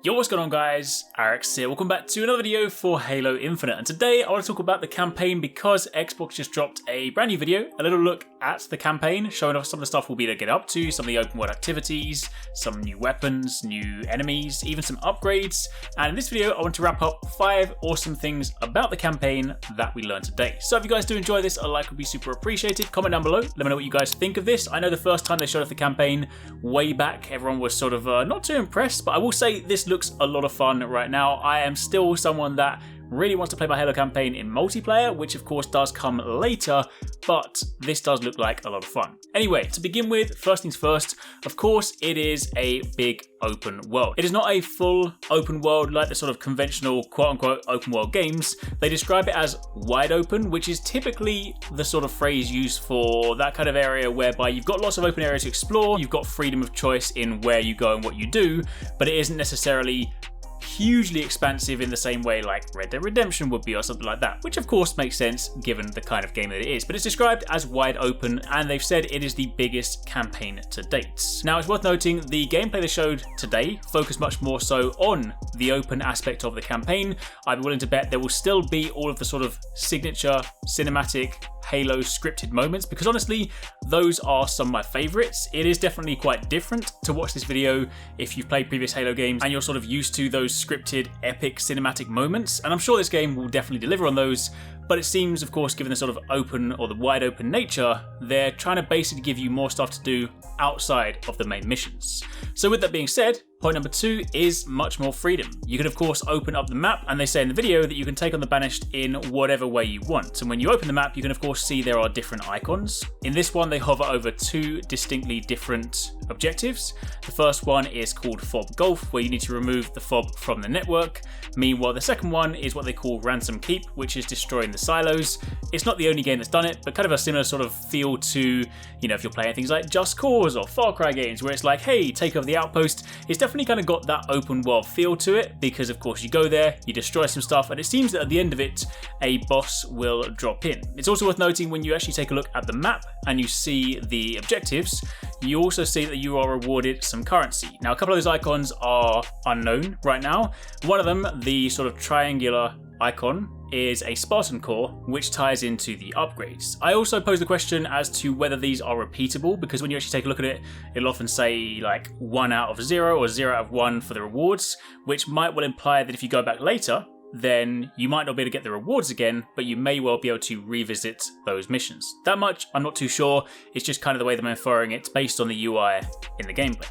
Yo, what's going on guys? HyperX here. Welcome back to another video for Halo Infinite, and today I want to talk about the campaign because Xbox just dropped a brand new video, a little look at the campaign, showing off some of the stuff we'll be able to get up to, some of the open world activities, some new weapons, new enemies, even some upgrades. And in this video I want to wrap up 5 awesome things about the campaign that we learned today. So if you guys do enjoy this, a like would be super appreciated. Comment down below, let me know what you guys think of this. I know the first time they showed off the campaign way back, everyone was sort of not too impressed, but I will say this looks a lot of fun right now. I am still someone that really wants to play my Halo campaign in multiplayer, which of course does come later, but this does look like a lot of fun. Anyway, to begin with, first things first, of course it is a big open world. It is not a full open world like the sort of conventional quote-unquote open world games. They describe it as wide open, which is typically the sort of phrase used for that kind of area whereby you've got lots of open areas to explore, you've got freedom of choice in where you go and what you do, but it isn't necessarily hugely expansive in the same way like Red Dead Redemption would be or something like that, which of course makes sense given the kind of game that it is. But it's described as wide open, and they've said it is the biggest campaign to date. Now it's worth noting the gameplay they showed today focused much more so on the open aspect of the campaign. I'd be willing to bet there will still be all of the sort of signature cinematic Halo scripted moments, because honestly those are some of my favorites. It is definitely quite different to watch this video if you've played previous Halo games and you're sort of used to those scripted epic cinematic moments, and I'm sure this game will definitely deliver on those. But it seems, of course, given the sort of open or the wide open nature, they're trying to basically give you more stuff to do outside of the main missions. So with that being said, point number 2 is much more freedom. You can of course open up the map, and they say in the video that you can take on the Banished in whatever way you want. And when you open the map, you can of course see there are different icons. In this one, they hover over 2 distinctly different objectives. The first one is called Fob Golf, where you need to remove the fob from the network. Meanwhile, the second one is what they call Ransom Keep, which is destroying the silos. It's not the only game that's done it, but kind of a similar sort of feel to, you know, if you're playing things like Just Cause or Far Cry games, where it's like, hey, take over the outpost. It's definitely kind of got that open world feel to it, because of course you go there, you destroy some stuff, and it seems that at the end of it, a boss will drop in. It's also worth noting when you actually take a look at the map and you see the objectives, you also see that you are rewarded some currency. Now, a couple of those icons are unknown right now. One of them, the sort of triangular icon, is a Spartan core, which ties into the upgrades. I also pose the question as to whether these are repeatable, because when you actually take a look at it, it'll often say like 1 out of 0 or 0 out of 1 for the rewards, which might well imply that if you go back later, then you might not be able to get the rewards again, but you may well be able to revisit those missions. That much, I'm not too sure. It's just kind of the way they're inferring it based on the UI in the gameplay.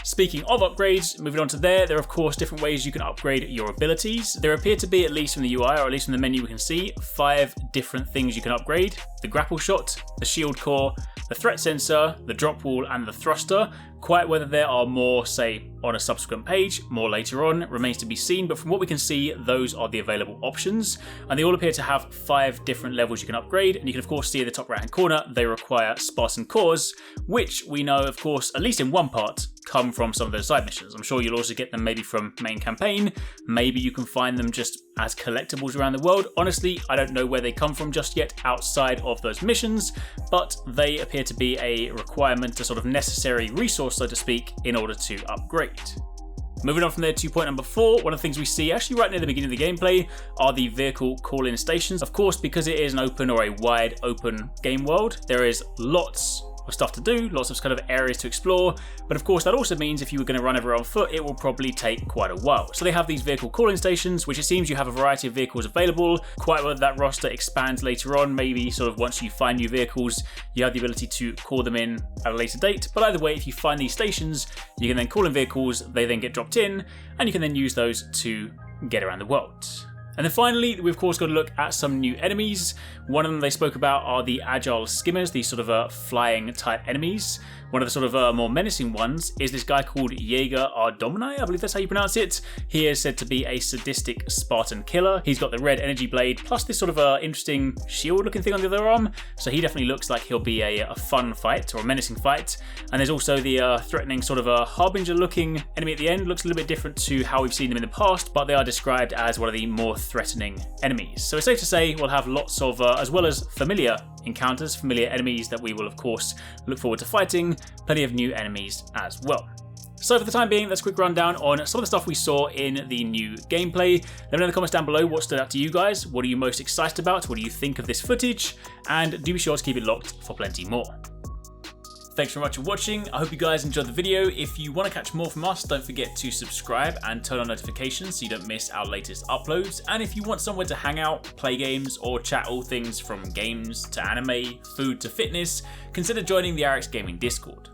Speaking of upgrades, moving on to there are of course different ways you can upgrade your abilities. There appear to be, at least from the UI, or at least from the menu we can see, 5 different things you can upgrade. The grapple shot, the shield core, the threat sensor, the drop wall, and the thruster. Quite whether there are more, say, on a subsequent page, more later on, remains to be seen, but from what we can see, those are the available options, and they all appear to have 5 different levels you can upgrade, and you can of course see in the top right hand corner, they require Spartan cores, which we know of course, at least in one part, come from some of those side missions. I'm sure you'll also get them maybe from main campaign, maybe you can find them just as collectibles around the world. Honestly, I don't know where they come from just yet outside of those missions, but they appear to be a requirement, a sort of necessary resource, so to speak, in order to upgrade. Moving on from there to point number 4, one of the things we see actually right near the beginning of the gameplay are the vehicle call-in stations. Of course, because it is an open or a wide open game world, there is lots of stuff to do, lots of kind of areas to explore, but of course that also means if you were going to run everywhere on foot, it will probably take quite a while. So they have these vehicle call-in stations, which it seems you have a variety of vehicles available. Quite whether that roster expands later on, maybe sort of once you find new vehicles, you have the ability to call them in at a later date. But either way, if you find these stations, you can then call in vehicles, they then get dropped in, and you can then use those to get around the world. And then finally, we've of course got to look at some new enemies. One of them they spoke about are the Agile Skimmers, these sort of flying type enemies. One of the sort of more menacing ones is this guy called Jaeger Ardomini, I believe that's how you pronounce it. He is said to be a sadistic Spartan killer. He's got the red energy blade plus this sort of interesting shield looking thing on the other arm. So he definitely looks like he'll be a fun fight or a menacing fight. And there's also the threatening sort of harbinger looking enemy at the end. Looks a little bit different to how we've seen them in the past, but they are described as one of the more threatening enemies. So it's safe to say we'll have lots of, as well as familiar encounters, familiar enemies that we will of course look forward to fighting, plenty of new enemies as well. So for the time being, let's quick rundown on some of the stuff we saw in the new gameplay. Let me know in the comments down below what stood out to you guys. What are you most excited about? What do you think of this footage? And do be sure to keep it locked for plenty more. Thanks very much for watching. I hope you guys enjoyed the video. If you want to catch more from us, don't forget to subscribe and turn on notifications so you don't miss our latest uploads. And if you want somewhere to hang out, play games, or chat all things from games to anime, food to fitness, consider joining the HyperX Gaming Discord.